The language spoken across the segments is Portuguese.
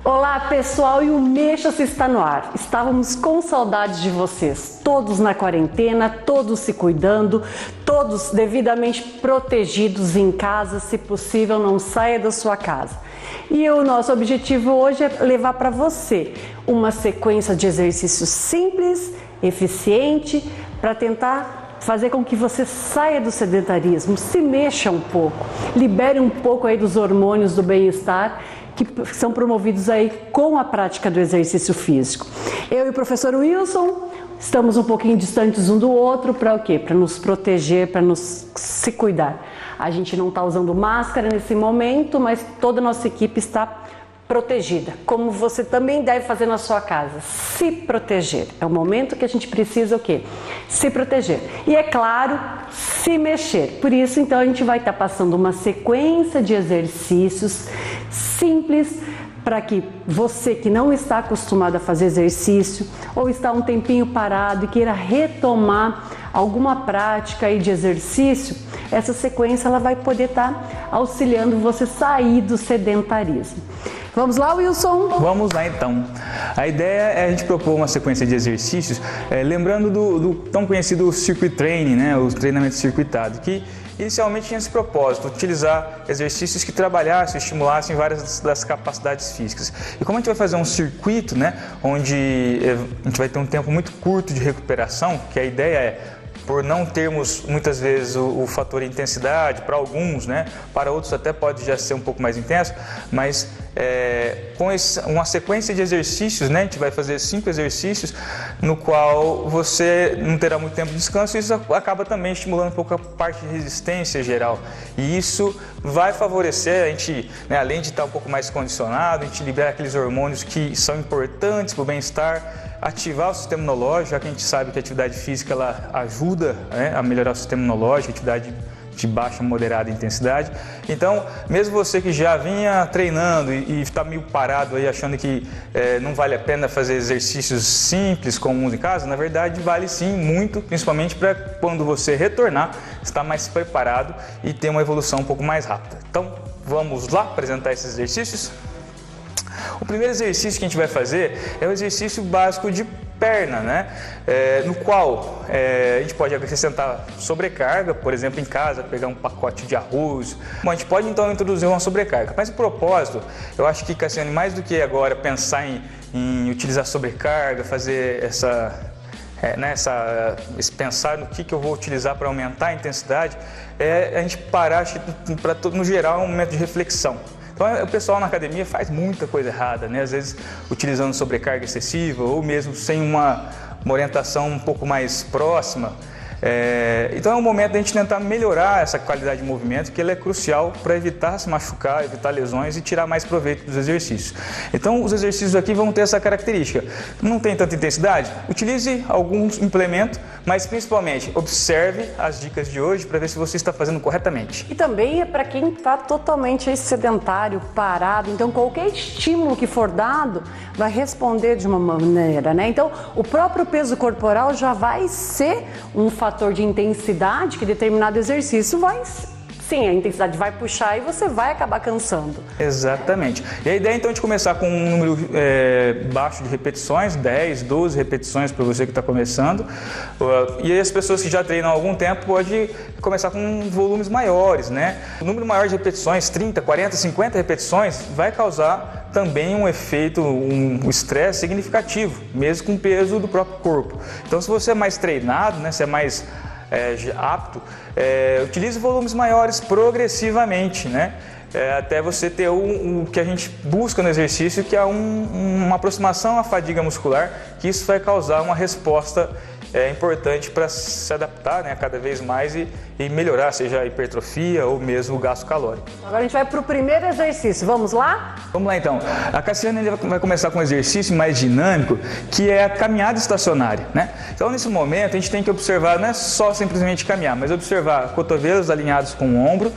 Olá pessoal, e o Mexa-se está no ar. Estávamos com saudades de vocês, todos na quarentena, todos se cuidando, todos devidamente protegidos em casa, se possível não saia da sua casa. E o nosso objetivo hoje é levar para você uma sequência de exercícios simples, eficiente, para tentar fazer com que você saia do sedentarismo, se mexa um pouco, libere um pouco aí dos hormônios do bem-estar que são promovidos aí com a prática do exercício físico. Eu e o professor Wilson estamos um pouquinho distantes um do outro para o quê? Para nos proteger, para nos se cuidar. A gente não está usando máscara nesse momento, mas toda a nossa equipe está protegida, como você também deve fazer na sua casa, se proteger. É o momento que a gente precisa o quê? Se proteger. E é claro, se mexer. Por isso, então, a gente vai estar passando uma sequência de exercícios simples para que você que não está acostumado a fazer exercício ou está um tempinho parado e queira retomar alguma prática aí de exercício, essa sequência ela vai poder estar auxiliando você sair do sedentarismo. Vamos lá, Wilson? Vamos lá então. A ideia é a gente propor uma sequência de exercícios, lembrando do tão conhecido circuit training, né, o treinamento circuitado, que inicialmente tinha esse propósito, utilizar exercícios que trabalhassem, estimulassem várias das capacidades físicas. E como a gente vai fazer um circuito, né, onde a gente vai ter um tempo muito curto de recuperação, que a ideia é, por não termos muitas vezes o fator intensidade, para alguns, né, para outros até pode já ser um pouco mais intenso, mas com uma sequência de exercícios, né, a gente vai fazer 5 exercícios no qual você não terá muito tempo de descanso, e isso acaba também estimulando um pouco a parte de resistência geral, e isso vai favorecer a gente, né, além de estar um pouco mais condicionado, a gente liberar aqueles hormônios que são importantes para o bem-estar, ativar o sistema imunológico, já que a gente sabe que a atividade física ela ajuda, né, a melhorar o sistema imunológico, atividade de baixa, moderada intensidade. Então, mesmo você que já vinha treinando e está meio parado aí achando que não vale a pena fazer exercícios simples, comuns em casa, na verdade vale sim muito, principalmente para quando você retornar, estar mais preparado e ter uma evolução um pouco mais rápida. Então, vamos lá apresentar esses exercícios? O primeiro exercício que a gente vai fazer é o exercício básico de perna, né? No qual a gente pode acrescentar sobrecarga, por exemplo, em casa, pegar um pacote de arroz. Bom, a gente pode então introduzir uma sobrecarga, mas o propósito, eu acho que, Cassiane, mais do que agora pensar em utilizar sobrecarga, fazer pensar no que eu vou utilizar para aumentar a intensidade, a gente parar, no geral, é um momento de reflexão. Então, o pessoal na academia faz muita coisa errada, né? Às vezes utilizando sobrecarga excessiva ou mesmo sem uma orientação um pouco mais próxima. Então é um momento da gente tentar melhorar essa qualidade de movimento, que ela é crucial para evitar se machucar, evitar lesões e tirar mais proveito dos exercícios. Então os exercícios aqui vão ter essa característica. Não tem tanta intensidade? Utilize algum implemento, mas principalmente observe as dicas de hoje para ver se você está fazendo corretamente. E também é para quem está totalmente sedentário, parado, então qualquer estímulo que for dado vai responder de uma maneira, né? Então o próprio peso corporal já vai ser um fator de intensidade que determinado exercício vai, sim, a intensidade vai puxar e você vai acabar cansando. Exatamente. E a ideia então é de começar com um número baixo de repetições, 10, 12 repetições para você que está começando. E aí as pessoas que já treinam há algum tempo podem começar com volumes maiores, né? O número maior de repetições, 30, 40, 50 repetições, vai causar também um efeito, um estresse significativo, mesmo com o peso do próprio corpo. Então, se você é mais treinado, né, se é mais apto, utilize volumes maiores progressivamente, né? Até você ter o que a gente busca no exercício, que é uma aproximação à fadiga muscular, que isso vai causar uma resposta importante para se adaptar, né, cada vez mais e melhorar, seja a hipertrofia ou mesmo o gasto calórico. Agora a gente vai para o primeiro exercício, vamos lá? Vamos lá então. A Cassiane vai começar com um exercício mais dinâmico, que é a caminhada estacionária, né? Então nesse momento a gente tem que observar, não é só simplesmente caminhar, mas observar cotovelos alinhados com o ombro,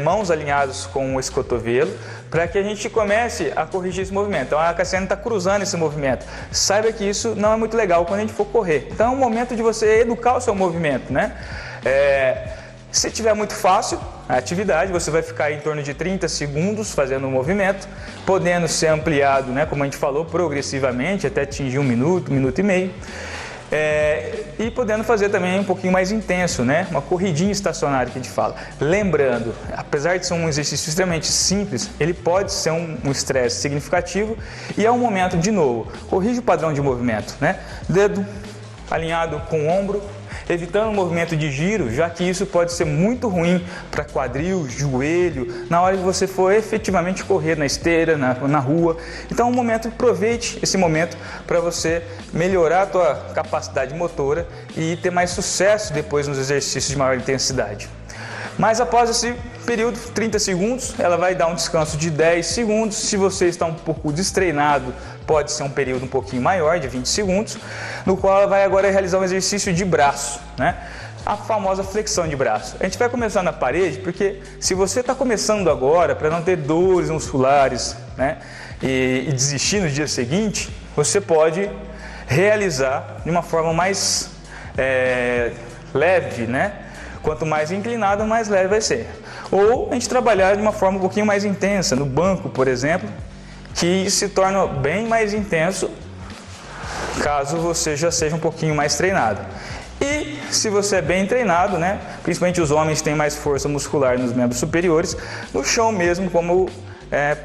mãos alinhadas com esse cotovelo, para que a gente comece a corrigir esse movimento. Então a Cassiane está cruzando esse movimento. Saiba que isso não é muito legal quando a gente for correr. Então é um momento de você educar o seu movimento, né? Se tiver muito fácil a atividade, você vai ficar em torno de 30 segundos fazendo o movimento, podendo ser ampliado, né, como a gente falou, progressivamente, até atingir 1 minuto, 1 minuto e meio. E podendo fazer também um pouquinho mais intenso, né? Uma corridinha estacionária que a gente fala. Lembrando, apesar de ser um exercício extremamente simples, ele pode ser um estresse significativo e é um momento, de novo, corrige o padrão de movimento, né? Dedo alinhado com o ombro, evitando o movimento de giro, já que isso pode ser muito ruim para quadril, joelho, na hora que você for efetivamente correr na esteira, na rua. Então, um momento, aproveite esse momento para você melhorar a tua capacidade motora e ter mais sucesso depois nos exercícios de maior intensidade. Mas após esse período, 30 segundos, ela vai dar um descanso de 10 segundos. Se você está um pouco destreinado, pode ser um período um pouquinho maior, de 20 segundos, no qual ela vai agora realizar um exercício de braço, né? A famosa flexão de braço. A gente vai começar na parede, porque se você está começando agora, para não ter dores musculares, né, e desistir no dia seguinte, você pode realizar de uma forma mais leve, né? Quanto mais inclinado, mais leve vai ser. Ou a gente trabalhar de uma forma um pouquinho mais intensa, no banco, por exemplo, que se torna bem mais intenso caso você já seja um pouquinho mais treinado. E se você é bem treinado, né, principalmente os homens têm mais força muscular nos membros superiores, no chão mesmo, como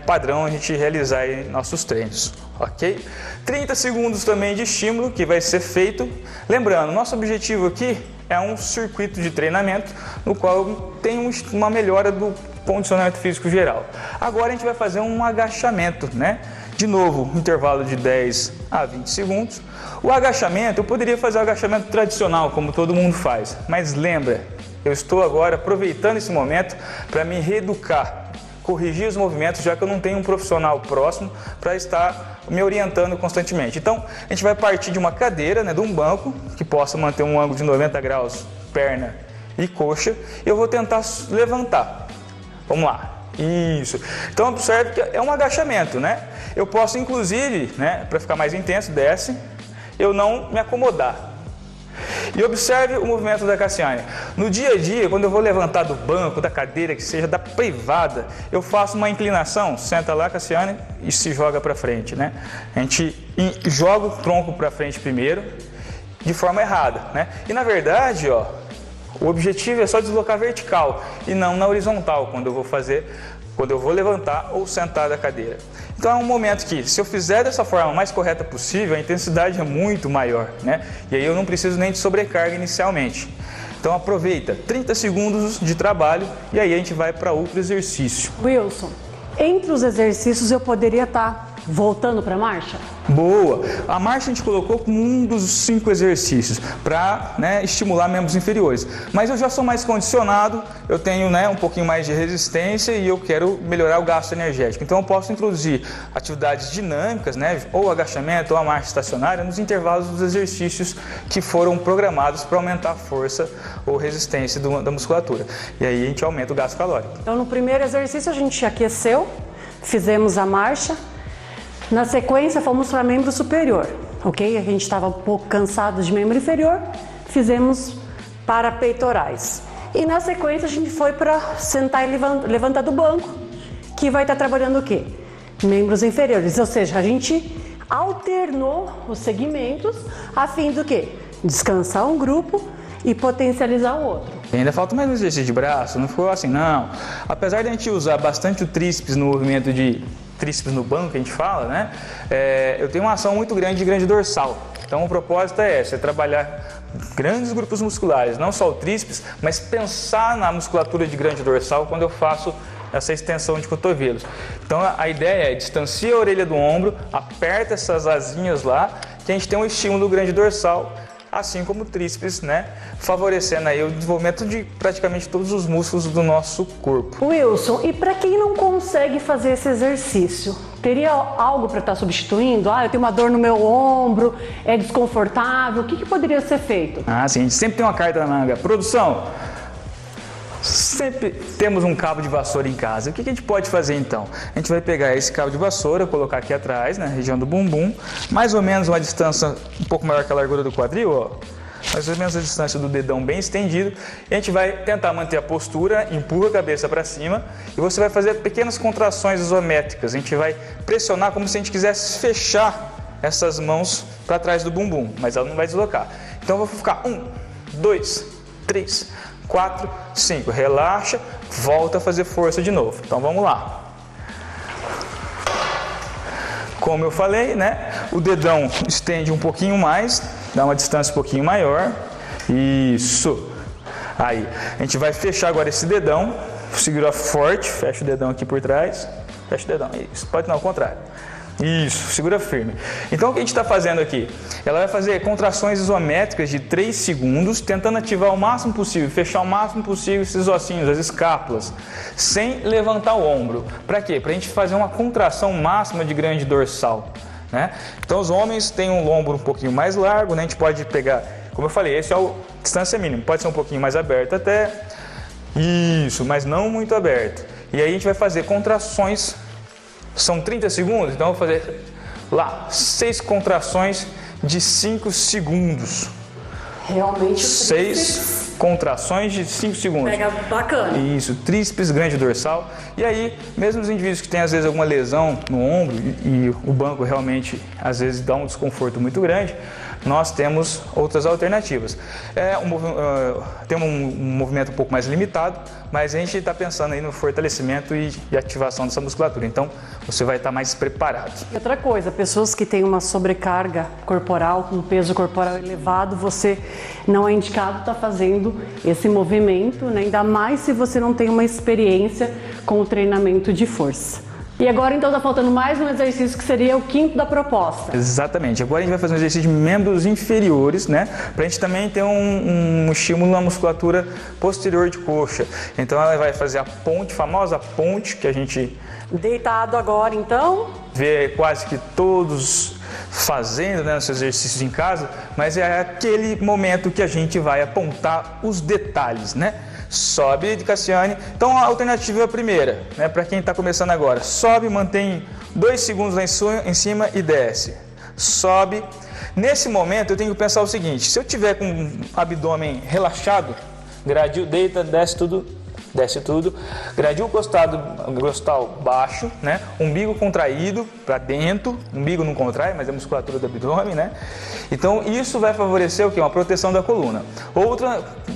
padrão a gente realizar aí nossos treinos, ok? 30 segundos também de estímulo que vai ser feito. Lembrando, nosso objetivo aqui é um circuito de treinamento no qual tem uma melhora do condicionamento físico geral. Agora a gente vai fazer um agachamento, né? De novo, intervalo de 10 a 20 segundos. O agachamento, eu poderia fazer o agachamento tradicional, como todo mundo faz, mas lembra, eu estou agora aproveitando esse momento para me reeducar, corrigir os movimentos, já que eu não tenho um profissional próximo para estar me orientando constantemente. Então, a gente vai partir de uma cadeira, né, de um banco, que possa manter um ângulo de 90 graus, perna e coxa, e eu vou tentar levantar. Vamos lá. Isso. Então, observe que é um agachamento, né? Eu posso, inclusive, né, para ficar mais intenso, desce, eu não me acomodar. E observe o movimento da Cassiane. No dia a dia, quando eu vou levantar do banco, da cadeira, que seja da privada, eu faço uma inclinação, senta lá, Cassiane, e se joga para frente, né? A gente joga o tronco para frente primeiro, de forma errada, né? E na verdade, ó, o objetivo é só deslocar vertical e não na horizontal, quando eu vou levantar ou sentar da cadeira. Então é um momento que, se eu fizer dessa forma mais correta possível, a intensidade é muito maior, né? E aí eu não preciso nem de sobrecarga inicialmente. Então aproveita 30 segundos de trabalho e aí a gente vai para outro exercício. Wilson, entre os exercícios eu poderia estar voltando para a marcha? Boa! A marcha a gente colocou como um dos 5 exercícios para, né, estimular membros inferiores. Mas eu já sou mais condicionado, eu tenho, né, um pouquinho mais de resistência e eu quero melhorar o gasto energético. Então eu posso introduzir atividades dinâmicas, né, ou agachamento ou a marcha estacionária nos intervalos dos exercícios que foram programados para aumentar a força ou resistência da musculatura. E aí a gente aumenta o gasto calórico. Então no primeiro exercício a gente aqueceu, fizemos a marcha. Na sequência, fomos para membro superior, ok? A gente estava um pouco cansado de membro inferior, fizemos para peitorais. E na sequência, a gente foi para sentar e levantar do banco, que vai estar trabalhando o quê? Membros inferiores, ou seja, a gente alternou os segmentos a fim do quê? Descansar um grupo e potencializar o outro. Ainda falta mais um exercício de braço, não ficou assim, não. Apesar de a gente usar bastante o tríceps no movimento de tríceps no banco, que a gente fala, né? Eu tenho uma ação muito grande de grande dorsal. Então o propósito é esse, é trabalhar grandes grupos musculares, não só o tríceps, mas pensar na musculatura de grande dorsal quando eu faço essa extensão de cotovelos. Então a ideia é distancia a orelha do ombro, aperta essas asinhas lá, que a gente tem um estímulo do grande dorsal, assim como o tríceps, né? Favorecendo aí o desenvolvimento de praticamente todos os músculos do nosso corpo. Wilson, e para quem não consegue fazer esse exercício, teria algo para estar substituindo? Eu tenho uma dor no meu ombro, é desconfortável, o que poderia ser feito? Sim, a gente sempre tem uma carta na manga. Produção, sempre temos um cabo de vassoura em casa. O que a gente pode fazer então? A gente vai pegar esse cabo de vassoura, colocar aqui atrás, na região do bumbum, mais ou menos uma distância um pouco maior que a largura do quadril, ó. Nós mais ou menos a distância do dedão bem estendido. E a gente vai tentar manter a postura, empurra a cabeça para cima e você vai fazer pequenas contrações isométricas. A gente vai pressionar como se a gente quisesse fechar essas mãos para trás do bumbum, mas ela não vai deslocar. Então eu vou ficar 1, 2, 3, 4, 5. Relaxa, volta a fazer força de novo. Então vamos lá. Como eu falei, né? O dedão estende um pouquinho mais, dá uma distância um pouquinho maior. Isso. Aí, a gente vai fechar agora esse dedão. Segura forte, fecha o dedão aqui por trás. Fecha o dedão, isso. Pode não, ao contrário. Isso, segura firme. Então o que a gente está fazendo aqui? Ela vai fazer contrações isométricas de 3 segundos, tentando ativar o máximo possível, fechar o máximo possível esses ossinhos, as escápulas, sem levantar o ombro. Para quê? Para a gente fazer uma contração máxima de grande dorsal, né? Então os homens têm um ombro um pouquinho mais largo, né? A gente pode pegar, como eu falei, esse é a distância mínima, pode ser um pouquinho mais aberto até, isso, mas não muito aberto. E aí a gente vai fazer contrações. São 30 segundos, então eu vou fazer lá 6 contrações de 5 segundos. Realmente 6 contrações de 5 segundos. Pega bacana. Isso, tríceps, grande dorsal. E aí, mesmo os indivíduos que têm às vezes alguma lesão no ombro e o banco realmente às vezes dá um desconforto muito grande, nós temos outras alternativas. Tem um movimento um pouco mais limitado, mas a gente está pensando aí no fortalecimento e ativação dessa musculatura. Então, você vai estar mais preparado. E outra coisa, pessoas que têm uma sobrecarga corporal, com peso corporal elevado, você não é indicado estar fazendo esse movimento, né? Ainda mais se você não tem uma experiência com o treinamento de força. E agora então está faltando mais um exercício que seria o quinto da proposta. Exatamente. Agora a gente vai fazer um exercício de membros inferiores, né? Para a gente também ter um estímulo na musculatura posterior de coxa. Então ela vai fazer a ponte, famosa ponte que a gente... Deitado agora então. Vê quase que todos fazendo, né, os exercícios em casa, mas é aquele momento que a gente vai apontar os detalhes, né? Sobe de Cassiane. Então a alternativa é a primeira, né? Para quem está começando agora, sobe, mantém 2 segundos lá em cima e desce. Sobe. Nesse momento eu tenho que pensar o seguinte: se eu tiver com o abdômen relaxado, gradil, deita, desce tudo, gradil costal baixo, né? Umbigo contraído para dentro, umbigo não contrai, mas é a musculatura do abdômen, né? Então isso vai favorecer o quê? Uma proteção da coluna. Outro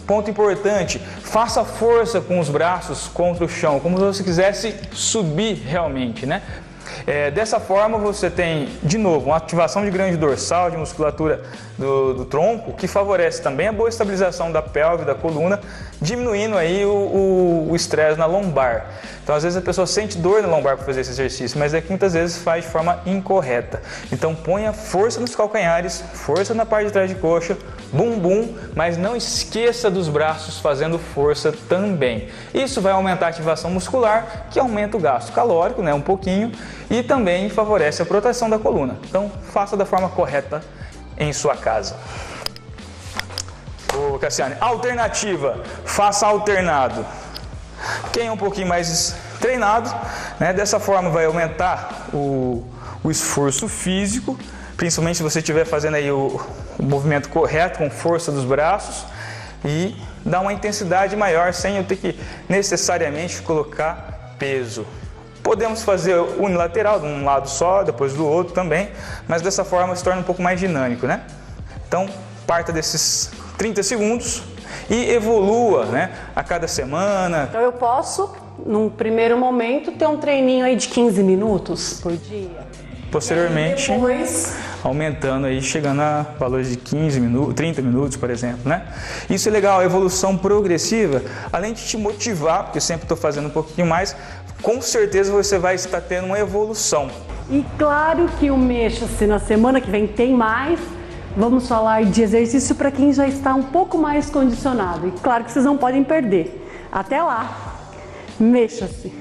ponto importante, faça força com os braços contra o chão, como se você quisesse subir realmente, né? Dessa forma você tem, de novo, uma ativação de grande dorsal, de musculatura do tronco, que favorece também a boa estabilização da pelve, da coluna, diminuindo aí o estresse na lombar. Então às vezes a pessoa sente dor na lombar para fazer esse exercício, mas é que muitas vezes faz de forma incorreta. Então ponha força nos calcanhares, força na parte de trás de coxa, bumbum, mas não esqueça dos braços fazendo força também. Isso vai aumentar a ativação muscular, que aumenta o gasto calórico, né, um pouquinho, e também favorece a proteção da coluna. Então faça da forma correta em sua casa. Ô Cassiane, alternativa, faça alternado. Quem é um pouquinho mais treinado, né, dessa forma vai aumentar o esforço físico, principalmente se você estiver fazendo aí o movimento correto, com força dos braços, e dá uma intensidade maior sem eu ter que necessariamente colocar peso. Podemos fazer unilateral, de um lado só, depois do outro também, mas dessa forma se torna um pouco mais dinâmico, né? Então, parta desses 30 segundos e evolua, né, a cada semana. Então eu posso, num primeiro momento, ter um treininho aí de 15 minutos por dia. Posteriormente, depois... aumentando aí, chegando a valores de 15 minutos, 30 minutos, por exemplo, né? Isso é legal, a evolução progressiva, além de te motivar, porque eu sempre estou fazendo um pouquinho mais, com certeza você vai estar tendo uma evolução. E claro que o Mexa-se na semana que vem tem mais. Vamos falar de exercício para quem já está um pouco mais condicionado. E claro que vocês não podem perder. Até lá! Mexa-se!